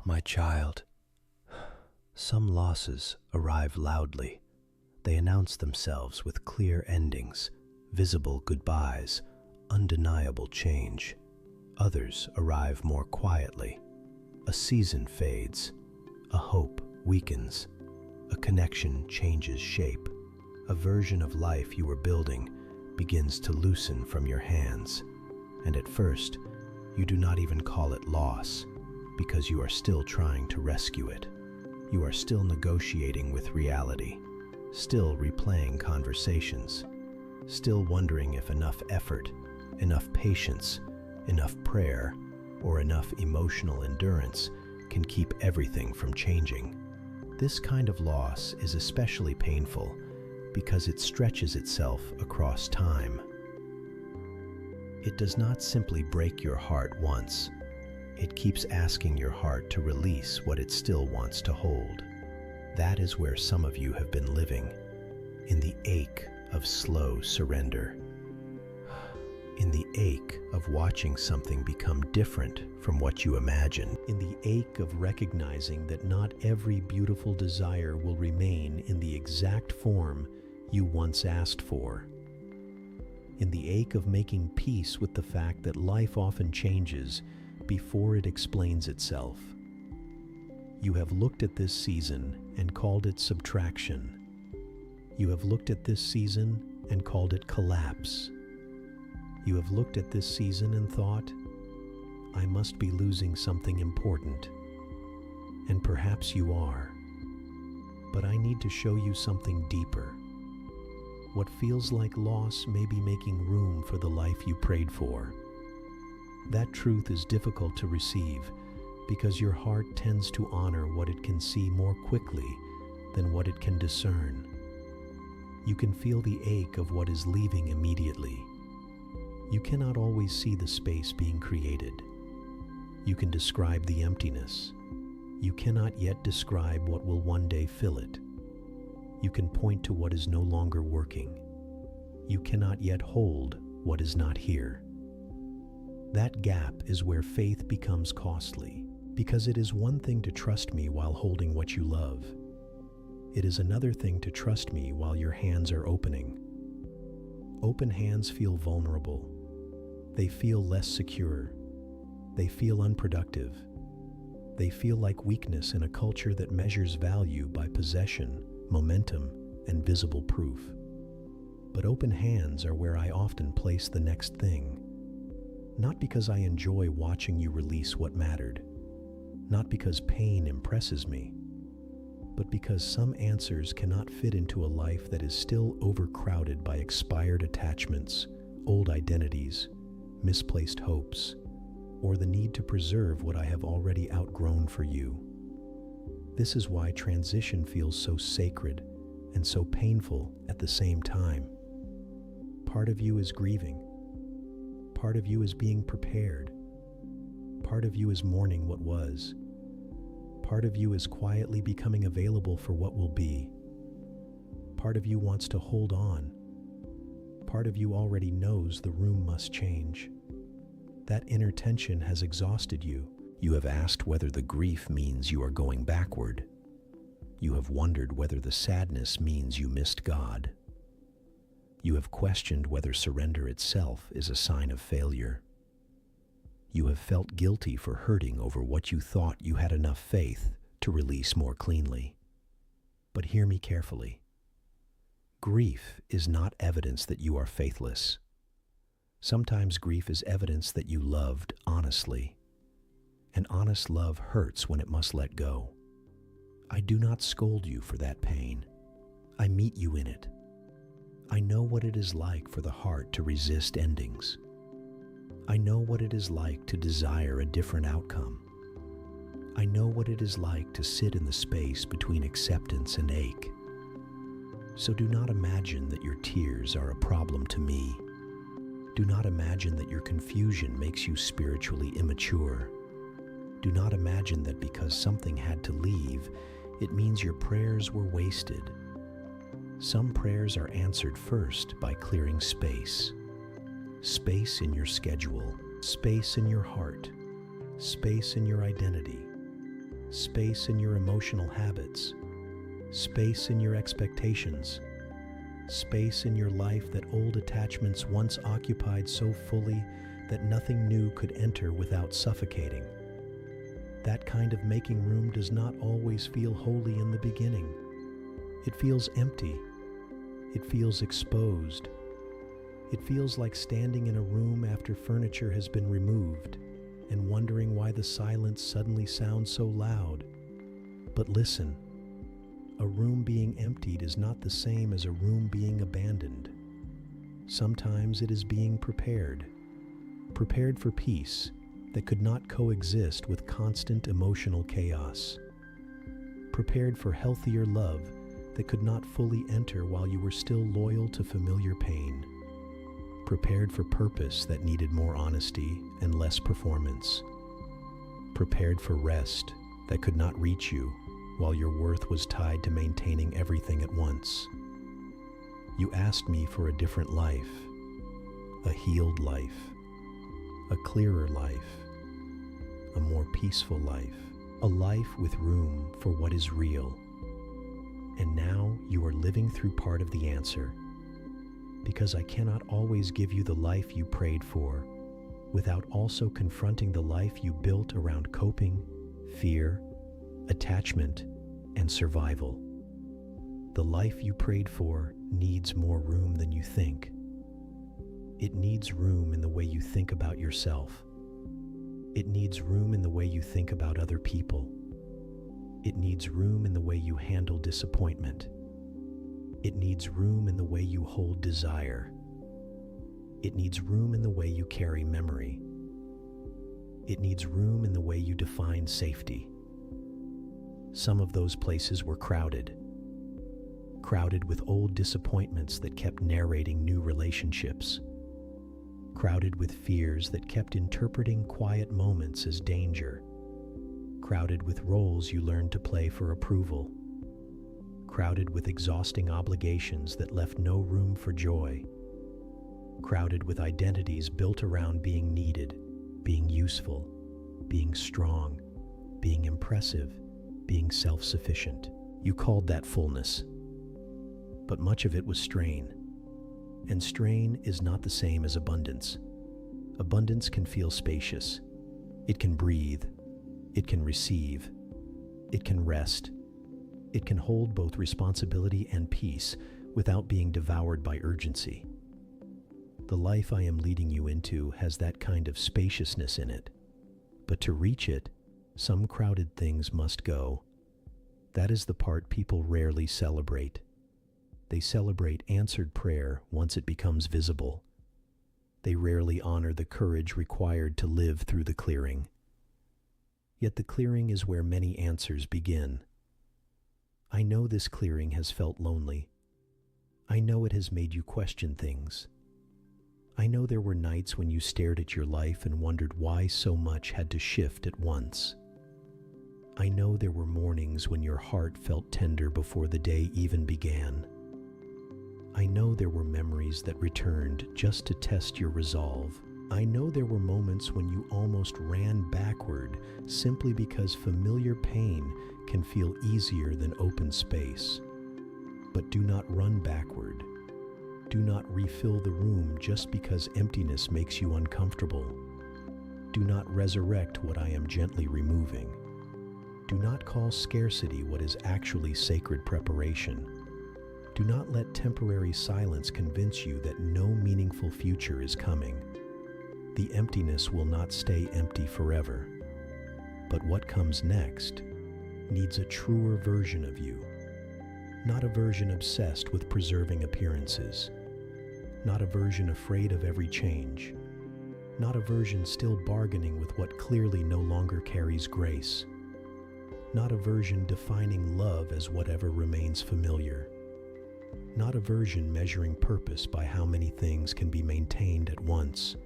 My child, some losses arrive loudly. They announce themselves with clear endings, visible goodbyes, undeniable change. Others arrive more quietly. A season fades, a hope weakens, a connection changes shape. A version of life you were building begins to loosen from your hands. And at first, you do not even call it loss, because you are still trying to rescue it. You are still negotiating with reality, still replaying conversations, still wondering if enough effort, enough patience, enough prayer, or enough emotional endurance can keep everything from changing. This kind of loss is especially painful because it stretches itself across time. It does not simply break your heart once. It keeps asking your heart to release what it still wants to hold. That is where some of you have been living, in the ache of slow surrender. In the ache of watching something become different from what you imagined. In the ache of recognizing that not every beautiful desire will remain in the exact form you once asked for. In the ache of making peace with the fact that life often changes before it explains itself. You have looked at this season and called it subtraction. You have looked at this season and called it collapse. You have looked at this season and thought, I must be losing something important. And perhaps you are. But I need to show you something deeper. What feels like loss may be making room for the life you prayed for. That truth is difficult to receive because your heart tends to honor what it can see more quickly than what it can discern. You can feel the ache of what is leaving immediately. You cannot always see the space being created. You can describe the emptiness. You cannot yet describe what will one day fill it. You can point to what is no longer working. You cannot yet hold what is not here. That gap is where faith becomes costly, because it is one thing to trust me while holding what you love. It is another thing to trust me while your hands are opening. Open hands feel vulnerable. They feel less secure. They feel unproductive. They feel like weakness in a culture that measures value by possession, momentum, and visible proof. But open hands are where I often place the next thing. Not because I enjoy watching you release what mattered, not because pain impresses me, but because some answers cannot fit into a life that is still overcrowded by expired attachments, old identities, misplaced hopes, or the need to preserve what I have already outgrown for you. This is why transition feels so sacred and so painful at the same time. Part of you is grieving. Part of you is being prepared. Part of you is mourning what was. Part of you is quietly becoming available for what will be. Part of you wants to hold on. Part of you already knows the room must change. That inner tension has exhausted you. You have asked whether the grief means you are going backward. You have wondered whether the sadness means you missed God. You have questioned whether surrender itself is a sign of failure. You have felt guilty for hurting over what you thought you had enough faith to release more cleanly. But hear me carefully. Grief is not evidence that you are faithless. Sometimes grief is evidence that you loved honestly. And honest love hurts when it must let go. I do not scold you for that pain. I meet you in it. I know what it is like for the heart to resist endings. I know what it is like to desire a different outcome. I know what it is like to sit in the space between acceptance and ache. So do not imagine that your tears are a problem to me. Do not imagine that your confusion makes you spiritually immature. Do not imagine that because something had to leave, it means your prayers were wasted. Some prayers are answered first by clearing space. Space in your schedule, space in your heart, space in your identity. space in your emotional habits, space in your expectations, space in your life that old attachments once occupied so fully that nothing new could enter without suffocating. That kind of making room does not always feel holy in the beginning. It feels empty. It feels exposed. It feels like standing in a room after furniture has been removed and wondering why the silence suddenly sounds so loud. But listen, a room being emptied is not the same as a room being abandoned. Sometimes it is being prepared for peace that could not coexist with constant emotional chaos, prepared for healthier love that could not fully enter while you were still loyal to familiar pain, prepared for purpose that needed more honesty and less performance, prepared for rest that could not reach you while your worth was tied to maintaining everything at once. You asked me for a different life, a healed life, a clearer life, a more peaceful life, a life with room for what is real. And now you are living through part of the answer, because I cannot always give you the life you prayed for without also confronting the life you built around coping, fear, attachment, and survival. The life you prayed for needs more room than you think. It needs room in the way you think about yourself. It needs room in the way you think about other people. It needs room in the way you handle disappointment. It needs room in the way you hold desire. It needs room in the way you carry memory. It needs room in the way you define safety. Some of those places were crowded with old disappointments that kept narrating new relationships, crowded with fears that kept interpreting quiet moments as danger, crowded with roles you learned to play for approval, crowded with exhausting obligations that left no room for joy, crowded with identities built around being needed, being useful, being strong, being impressive, being self-sufficient. You called that fullness. But much of it was strain. And strain is not the same as abundance. Abundance can feel spacious. It can breathe. It can receive. It can rest. It can hold both responsibility and peace without being devoured by urgency. The life I am leading you into has that kind of spaciousness in it. But to reach it, some crowded things must go. That is the part people rarely celebrate. They celebrate answered prayer once it becomes visible. They rarely honor the courage required to live through the clearing. Yet the clearing is where many answers begin. I know this clearing has felt lonely. I know it has made you question things. I know there were nights when you stared at your life and wondered why so much had to shift at once. I know there were mornings when your heart felt tender before the day even began. I know there were memories that returned just to test your resolve. I know there were moments when you almost ran backward simply because familiar pain can feel easier than open space. But do not run backward. Do not refill the room just because emptiness makes you uncomfortable. Do not resurrect what I am gently removing. Do not call scarcity what is actually sacred preparation. Do not let temporary silence convince you that no meaningful future is coming. The emptiness will not stay empty forever. But what comes next needs a truer version of you. Not a version obsessed with preserving appearances. Not a version afraid of every change. Not a version still bargaining with what clearly no longer carries grace. Not a version defining love as whatever remains familiar. Not a version measuring purpose by how many things can be maintained at once.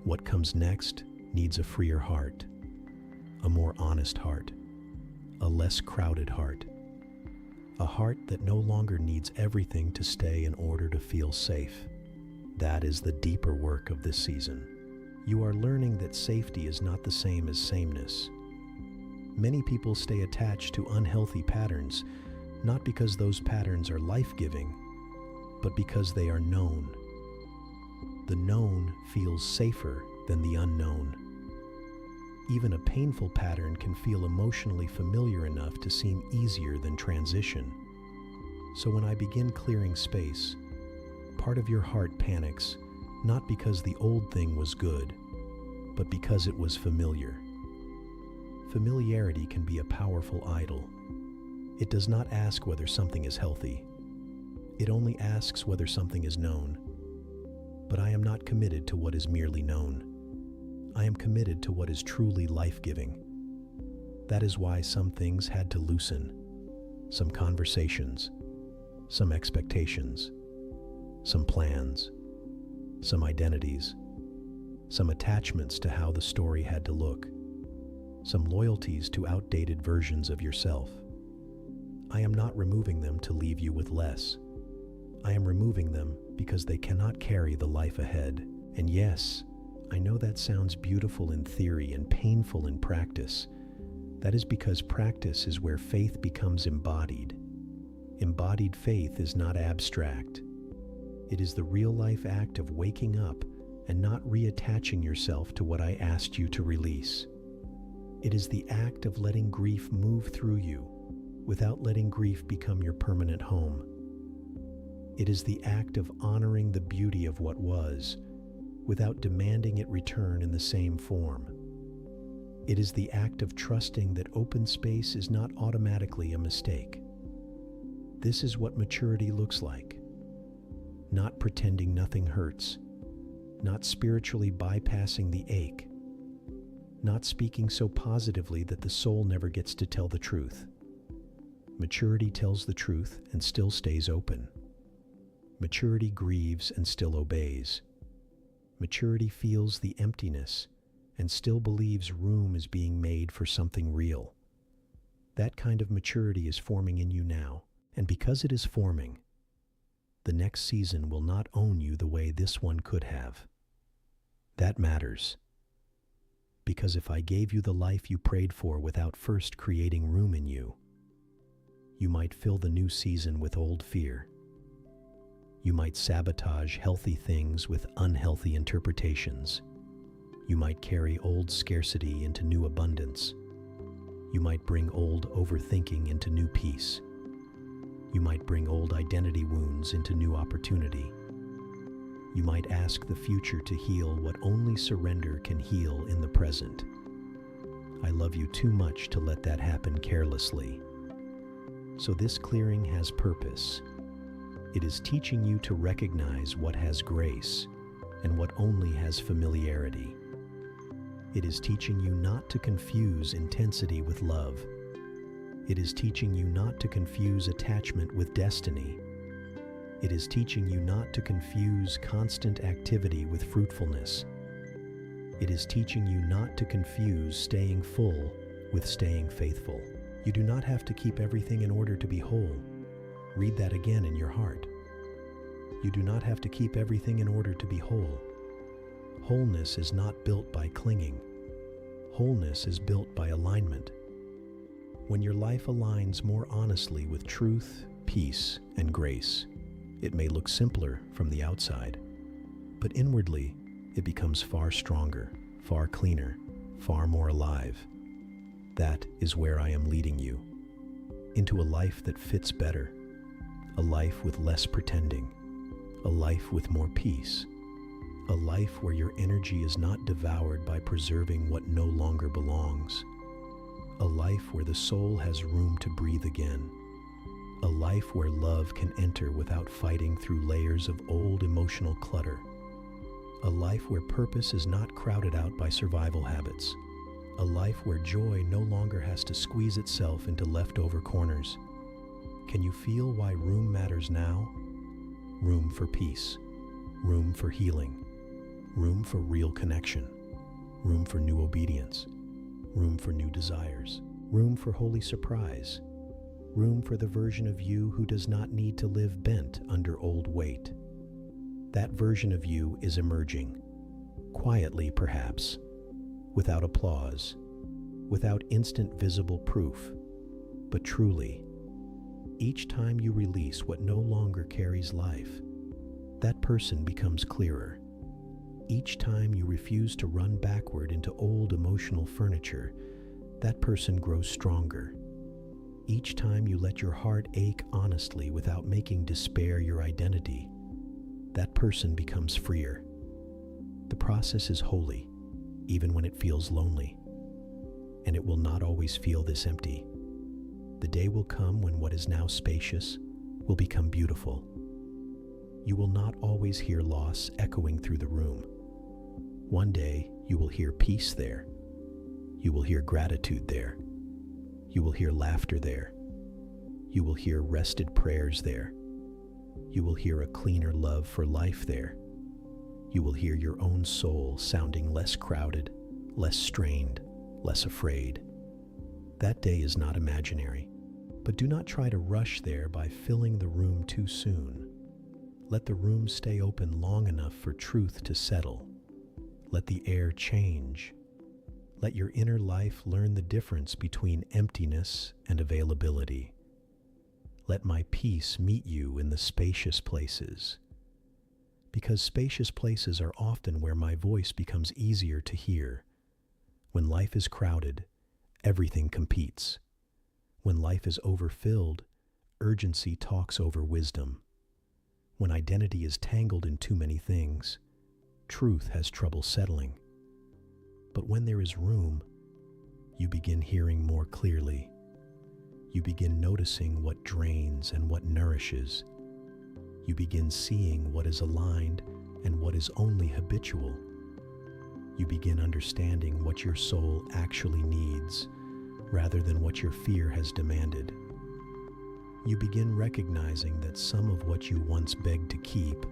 What comes next needs a freer heart, a more honest heart, a less crowded heart, a heart that no longer needs everything to stay in order to feel safe. That is the deeper work of this season. You are learning that safety is not the same as sameness. Many people stay attached to unhealthy patterns, not because those patterns are life-giving, but because they are known. The known feels safer than the unknown. Even a painful pattern can feel emotionally familiar enough to seem easier than transition. So when I begin clearing space, part of your heart panics, not because the old thing was good, but because it was familiar. Familiarity can be a powerful idol. It does not ask whether something is healthy. It only asks whether something is known. But I am not committed to what is merely known. I am committed to what is truly life-giving. That is why some things had to loosen. Some conversations, some expectations, some plans, some identities, some attachments to how the story had to look, some loyalties to outdated versions of yourself. I am not removing them to leave you with less. I am removing them because they cannot carry the life ahead. And yes, I know that sounds beautiful in theory and painful in practice. That is because practice is where faith becomes embodied. Embodied faith is not abstract. It is the real-life act of waking up and not reattaching yourself to what I asked you to release. It is the act of letting grief move through you without letting grief become your permanent home. It is the act of honoring the beauty of what was without demanding it return in the same form. It is the act of trusting that open space is not automatically a mistake. This is what maturity looks like. Not pretending nothing hurts, not spiritually bypassing the ache, not speaking so positively that the soul never gets to tell the truth. Maturity tells the truth and still stays open. Maturity grieves and still obeys. Maturity feels the emptiness and still believes room is being made for something real. That kind of maturity is forming in you now, and because it is forming, the next season will not own you the way this one could have. That matters. Because if I gave you the life you prayed for without first creating room in you, you might fill the new season with old fear. You might sabotage healthy things with unhealthy interpretations. You might carry old scarcity into new abundance. You might bring old overthinking into new peace. You might bring old identity wounds into new opportunity. You might ask the future to heal what only surrender can heal in the present. I love you too much to let that happen carelessly. So this clearing has purpose. It is teaching you to recognize what has grace and what only has familiarity. It is teaching you not to confuse intensity with love. It is teaching you not to confuse attachment with destiny. It is teaching you not to confuse constant activity with fruitfulness. It is teaching you not to confuse staying full with staying faithful. You do not have to keep everything in order to be whole. Read that again in your heart. You do not have to keep everything in order to be whole. Wholeness is not built by clinging. Wholeness is built by alignment. When your life aligns more honestly with truth, peace, and grace, it may look simpler from the outside, but inwardly, it becomes far stronger, far cleaner, far more alive. That is where I am leading you, into a life that fits better, a life with less pretending, a life with more peace, a life where your energy is not devoured by preserving what no longer belongs, a life where the soul has room to breathe again, a life where love can enter without fighting through layers of old emotional clutter, a life where purpose is not crowded out by survival habits, a life where joy no longer has to squeeze itself into leftover corners. Can you feel why room matters now? Room for peace, room for healing, room for real connection, room for new obedience, room for new desires, room for holy surprise, room for the version of you who does not need to live bent under old weight. That version of you is emerging, quietly perhaps, without applause, without instant visible proof, but truly, each time you release what no longer carries life, that person becomes clearer. Each time you refuse to run backward into old emotional furniture, that person grows stronger. Each time you let your heart ache honestly without making despair your identity, that person becomes freer. The process is holy, even when it feels lonely, and it will not always feel this empty. The day will come when what is now spacious will become beautiful. You will not always hear loss echoing through the room. One day, you will hear peace there. You will hear gratitude there. You will hear laughter there. You will hear rested prayers there. You will hear a cleaner love for life there. You will hear your own soul sounding less crowded, less strained, less afraid. That day is not imaginary, but do not try to rush there by filling the room too soon. Let the room stay open long enough for truth to settle. Let the air change. Let your inner life learn the difference between emptiness and availability. Let my peace meet you in the spacious places. Because spacious places are often where my voice becomes easier to hear. When life is crowded, everything competes. When life is overfilled, urgency talks over wisdom. When identity is tangled in too many things, truth has trouble settling. But when there is room, you begin hearing more clearly. You begin noticing what drains and what nourishes. You begin seeing what is aligned and what is only habitual. You begin understanding what your soul actually needs, rather than what your fear has demanded. You begin recognizing that some of what you once begged to keep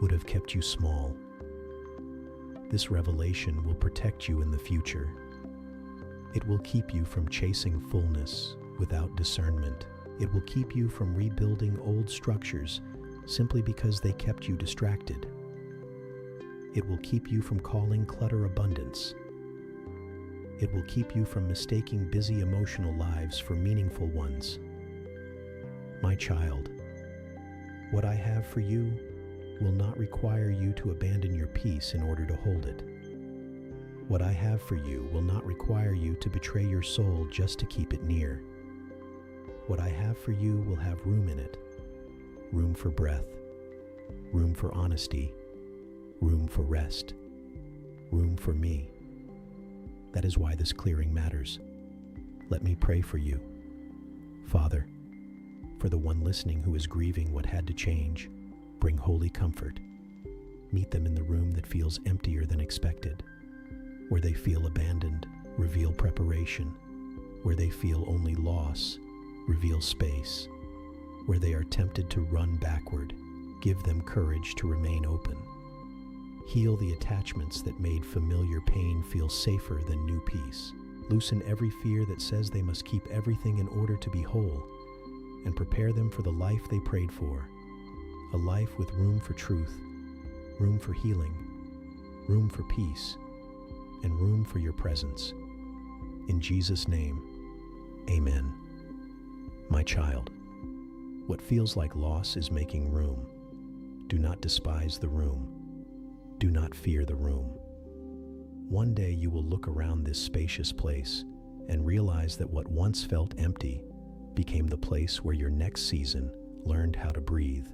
would have kept you small. This revelation will protect you in the future. It will keep you from chasing fullness without discernment. It will keep you from rebuilding old structures simply because they kept you distracted. It will keep you from calling clutter abundance. It will keep you from mistaking busy emotional lives for meaningful ones. My child, what I have for you will not require you to abandon your peace in order to hold it. What I have for you will not require you to betray your soul just to keep it near. What I have for you will have room in it. Room for breath, room for honesty, room for rest, room for me. That is why this clearing matters. Let me pray for you. Father, for the one listening who is grieving what had to change, bring holy comfort. Meet them in the room that feels emptier than expected. Where they feel abandoned, reveal preparation. Where they feel only loss, reveal space. Where they are tempted to run backward, give them courage to remain open. Heal the attachments that made familiar pain feel safer than new peace. Loosen every fear that says they must keep everything in order to be whole, and prepare them for the life they prayed for. A life with room for truth, room for healing, room for peace, and room for your presence. In Jesus' name, amen. My child, what feels like loss is making room. Do not despise the room. Do not fear the room. One day you will look around this spacious place and realize that what once felt empty became the place where your next season learned how to breathe.